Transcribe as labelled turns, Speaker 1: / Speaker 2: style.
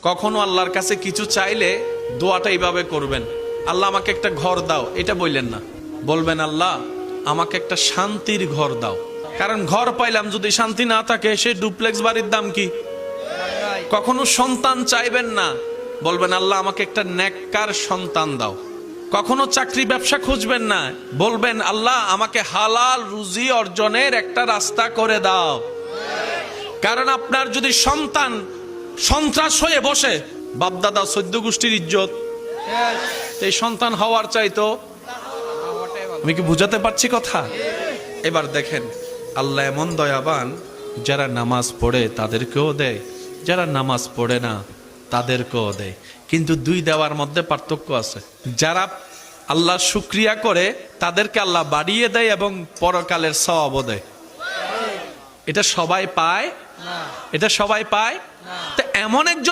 Speaker 1: কখনো আল্লাহর কাছে কিছু চাইলে দোয়াটা এইভাবে করবেন, আল্লাহ আমাকে একটা ঘর দাও, এটা বললেন না। বলবেন আল্লাহ আমাকে একটা শান্তির ঘর দাও। কারণ ঘর পাইলাম যদি শান্তি না থাকে, সে ডুপ্লেক্স বাড়ির দাম কি? কখনো সন্তান চাইবেন না, বলবেন আল্লাহ আমাকে একটা নেককার সন্তান দাও। কখনো চাকরি ব্যবসা খুঁজবেন না, বলবেন আল্লাহ আমাকে হালাল রুজি অর্জনের একটা রাস্তা করে দাও। কারণ আপনার যদি সন্তান সন্ত্রাস হয়ে বসে, বাপদাদা 14 গোষ্ঠীর ইজ্জত, এই সন্তান হওয়ার চাইতো। আমি কি বুঝাতে পারছি কথা? এবার দেখেন আল্লাহ এমন দয়াবান, যারা নামাজ পড়ে তাদেরকেও দেয়, যারা নামাজ পড়ে না তাদেরকেও দেয়। কিন্তু দুই দেওয়ার মধ্যে পার্থক্য আছে। যারা আল্লাহ শুকরিয়া করে তাদেরকে আল্লাহ বাড়িয়ে দেয় এবং পরকালের সওয়াবও দেয়। এটা সবাই পায়? এটা সবাই পায়? তো এমন একজন